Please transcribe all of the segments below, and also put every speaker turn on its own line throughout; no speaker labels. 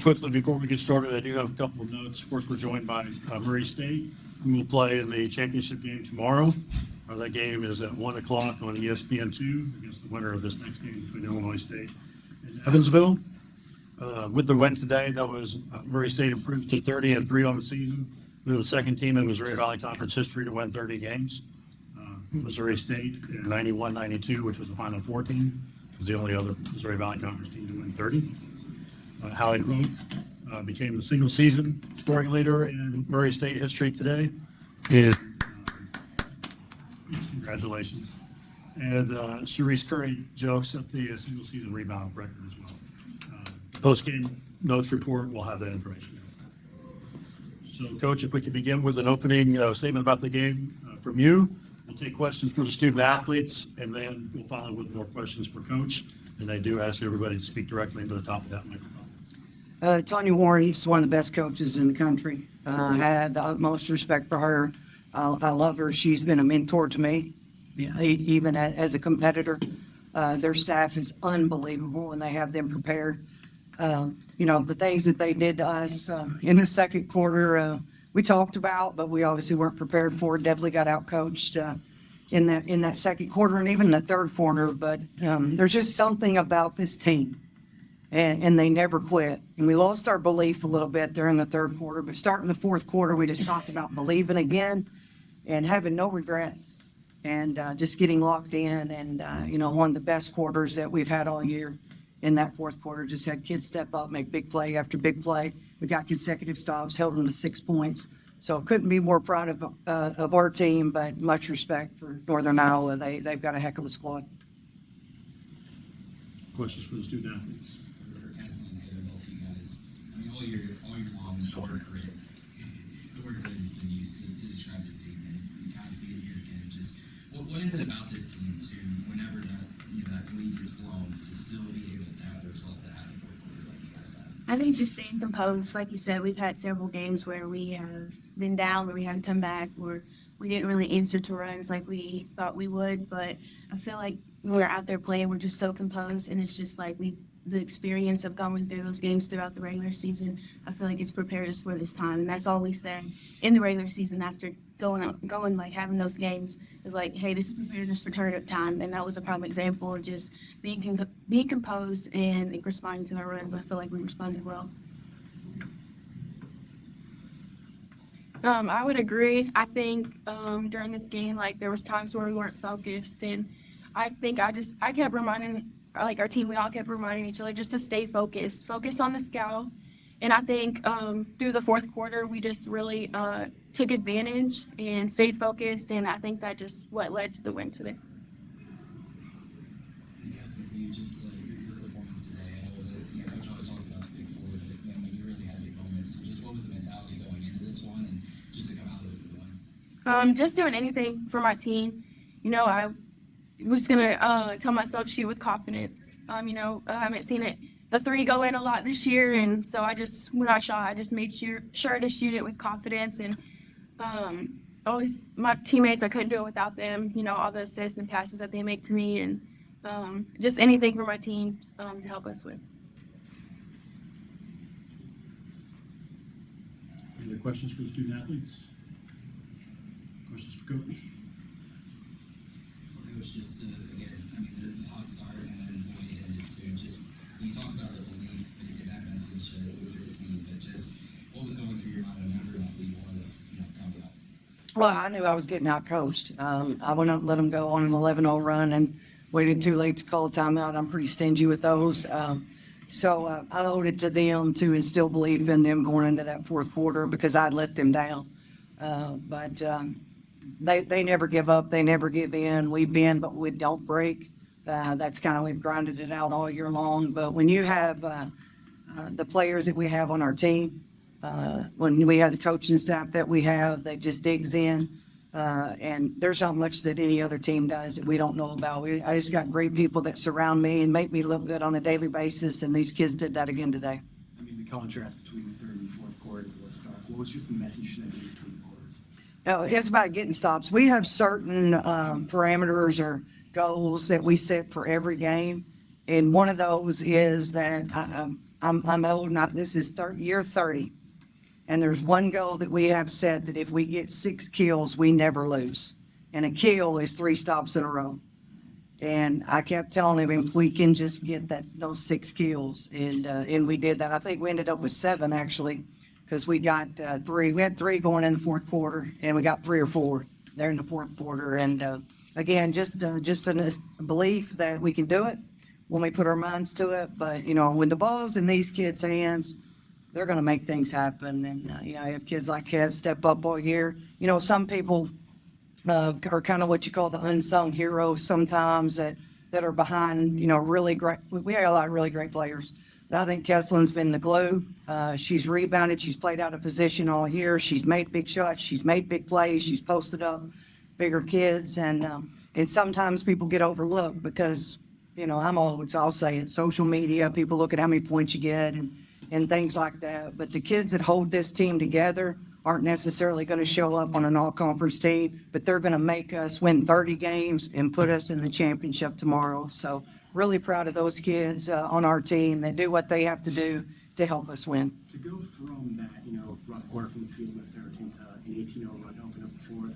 quickly, before we get started, I do have a couple of notes. Of course, we're joined by Murray State, who will play in the championship game tomorrow. That game is at 1 o'clock on ESPN2 against the winner of this next game between Illinois State and Evansville. With the win today, that was Murray State improved to 30-3 on the season. We were the second team in Missouri Valley Conference history to win 30 games. Missouri State in 91-92, which was the Final Four team, was the only other Missouri Valley Conference team to win 30. Hallie Rote became the single season scoring leader in Murray State history today. Congratulations. And Sharice Curry jokes at the single season rebound record as well. Post-game notes report will have that information. So, Coach, if we could begin with an opening statement about the game from you. We'll take questions from the student athletes, and then we'll follow with more questions for Coach. And I do ask everybody to speak directly into the top of that microphone.
Tanya Warren is one of the best coaches in the country. I had the utmost respect for her. I love her. She's been a mentor to me, even as a competitor. Their staff is unbelievable, and they have them prepared. The things that they did to us in the second quarter, we talked about, but we obviously weren't prepared for it. Definitely got out-coached in that second quarter and even the third quarter. But there's just something about this team. And they never quit. And we lost our belief a little bit there in the third quarter, but starting the fourth quarter, we just talked about believing again and having no regrets and just getting locked in. And, one of the best quarters that we've had all year in that fourth quarter, just had kids step up, make big play after big play. We got consecutive stops, held them to 6 points. So couldn't be more proud of our team, but much respect for Northern Iowa. They've got a heck of a squad.
Questions for the student athletes?
All year long, the word grit has been used to describe this team, and you kind of see it here again. Just what is it about this team to, whenever that lead gets blown, to still be able to have the result that happened in the fourth quarter like you guys had?
I think just staying composed. Like you said, we've had several games where we have been down, where we had to come back, where we didn't really answer to runs like we thought we would. But I feel like when we're out there playing, we're just so composed, and it's just like the experience of going through those games throughout the regular season, I feel like it's prepared us for this time. And that's all we said in the regular season after going like having those games is like, hey, this is prepared us for tournament time. And that was a prime example of just being composed and responding to our runs. I feel like we responded well.
I would agree. I think during this game, like there was times where we weren't focused, and I think I kept reminding our team, we all kept reminding each other just to stay focus on the scout. And I think through the fourth quarter, we just really took advantage and stayed focused. And I think that just what led to the win today.
I guess if you just your performance today, I know that Coach always talks about the big four, but you really had big moments. So just what was the mentality going into this one, and just to come out of it with the win?
Just doing anything for my team. I was going to tell myself shoot with confidence. I haven't seen the three go in a lot this year, and so when I shot, I just made sure to shoot it with confidence. And always my teammates, I couldn't do it without them. All the assists and passes that they make to me, and just anything for my team to help us win.
Any other questions for the student athletes? Questions for Coach?
It was just, again, the hot start and then the way it ended too. Just, you talked about the belief and that message with the team, but just what was going through your mind whenever that lead was, coming up?
Well, I knew I was getting out-coached. I wouldn't let them go on an 11-0 run and waited too late to call a timeout. I'm pretty stingy with those. So I owed it to them to instill belief in them going into that fourth quarter because I'd let them down. But they never give up. They never give in. We bend, but we don't break. That's kind of, we've grinded it out all year long. But when you have the players that we have on our team, when we have the coaching staff that we have, that just digs in, and there's not much that any other team does that we don't know about. I just got great people that surround me and make me look good on a daily basis, and these kids did that again today.
The contrast between the third and fourth quarter was stark. What was just the message that you between the quarters?
It's about getting stops. We have certain parameters or goals that we set for every game, and one of those is that I'm old, not, this is year 30. And there's one goal that we have set that if we get 6 kills, we never lose. And a kill is 3 stops in a row. And I kept telling him if we can just get those 6 kills, and we did that. I think we ended up with 7 actually, because we got 3. We had 3 going in the fourth quarter, and we got 3 or 4 there in the fourth quarter. And again, just a belief that we can do it when we put our minds to it. But you know, when the ball's in these kids' hands, they're going to make things happen. And you know, you have kids like Kez step up all year. You know, some people are kind of what you call the unsung heroes sometimes that are behind, you know, really great. We have a lot of really great players. But I think Keslin's been the glue. She's rebounded. She's played out of position all year. She's made big shots. She's made big plays. She's posted up bigger kids. And sometimes people get overlooked because, you know, I'll say it, social media, people look at how many points you get and things like that. But the kids that hold this team together aren't necessarily going to show up on an all-conference team, but they're going to make us win 30 games and put us in the championship tomorrow. So really proud of those kids on our team that do what they have to do to help us win.
To go from that, you know, rough quarter from the field with 13 to an 18-0 run to open up the fourth,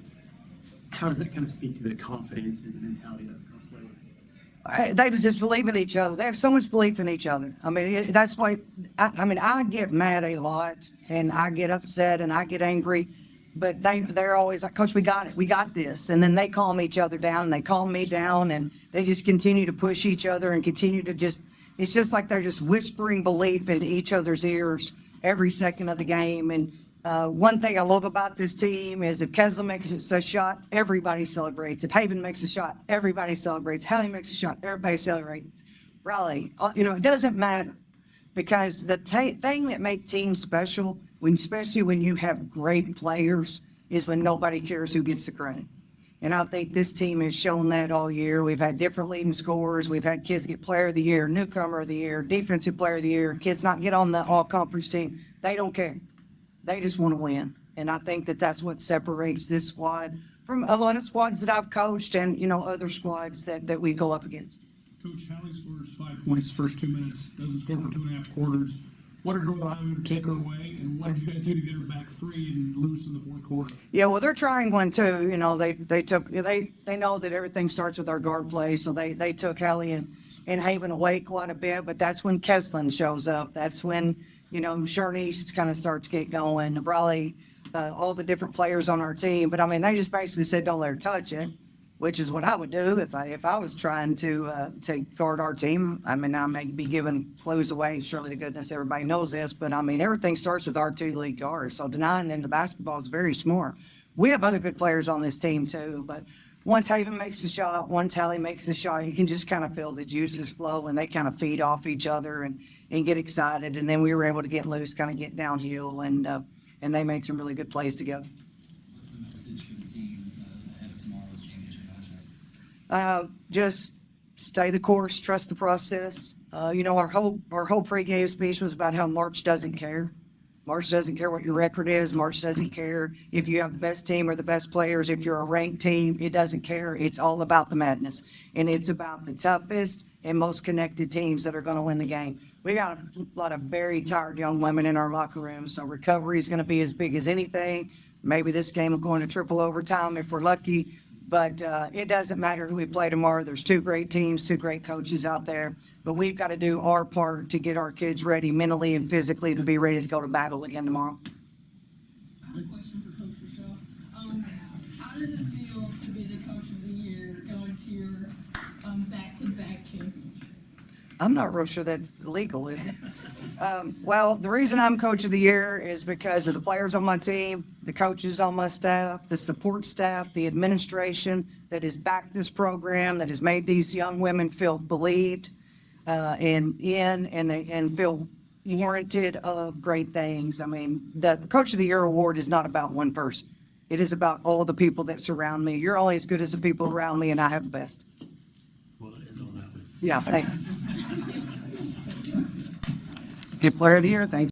how does that kind of speak to the confidence and the mentality that the girls play with?
They just believe in each other. They have so much belief in each other. I mean, that's why, I get mad a lot, and I get upset, and I get angry, but they're always like, Coach, we got it. We got this. And then they calm each other down, and they calm me down, and they just continue to push each other and continue to it's just like they're just whispering belief into each other's ears every second of the game. And one thing I love about this team is if Kesler makes a shot, everybody celebrates. If Haven makes a shot, everybody celebrates. Hallie makes a shot, everybody celebrates. Raleigh, you know, it doesn't matter, because the thing that makes teams special, especially when you have great players, is when nobody cares who gets the credit. And I think this team has shown that all year. We've had different leading scorers. We've had kids get player of the year, newcomer of the year, defensive player of the year, kids not get on the all-conference team. They don't care. They just want to win. And I think that that's what separates this squad from a lot of squads that I've coached and, you know, other squads that we go up against.
Coach, Hallie scores 5 points first 2 minutes, doesn't score for 2.5 quarters. What did Rhode Island take her away, and what did you guys do to get her back free and loose in the fourth quarter?
Yeah, well, they're trying one too. You know, they know that everything starts with our guard play, so they took Hallie and Haven away quite a bit. But that's when Keslin shows up. That's when, you know, Sharnice kind of starts to get going. Raleigh, all the different players on our team. But I mean, they just basically said, don't let her touch it, which is what I would do if I was trying to guard our team. I mean, I may be giving clues away. Surely to goodness everybody knows this, but I mean, everything starts with our 2 lead guards. So denying them the basketball is very smart. We have other good players on this team too, but once Haven makes the shot, once Hallie makes the shot, you can just kind of feel the juices flow, and they kind of feed off each other and get excited. And then we were able to get loose, kind of get downhill, and they made some really good plays together.
What's the message for the team ahead of tomorrow's championship matchup?
Just stay the course, trust the process. You know, our whole pregame speech was about how March doesn't care. March doesn't care what your record is. March doesn't care if you have the best team or the best players. If you're a ranked team, it doesn't care. It's all about the madness. And it's about the toughest and most connected teams that are going to win the game. We got a lot of very tired young women in our locker room, so recovery is going to be as big as anything. Maybe this game will go into triple overtime if we're lucky. But it doesn't matter who we play tomorrow. There's 2 great teams, 2 great coaches out there. But we've got to do our part to get our kids ready mentally and physically to be ready to go to battle again tomorrow.
I have a question for Coach Rochelle. How does it feel to be the Coach of the Year going to your back-to-back championship?
I'm not real sure that's legal, is it? Well, the reason I'm Coach of the Year is because of the players on my team, the coaches on my staff, the support staff, the administration that has backed this program, that has made these young women feel believed and feel warranted of great things. I mean, the Coach of the Year award is not about one person. It is about all the people that surround me. You're only as good as the people around me, and I have the best.
Well, end on that one.
Yeah, thanks. Good player of the year, thanks.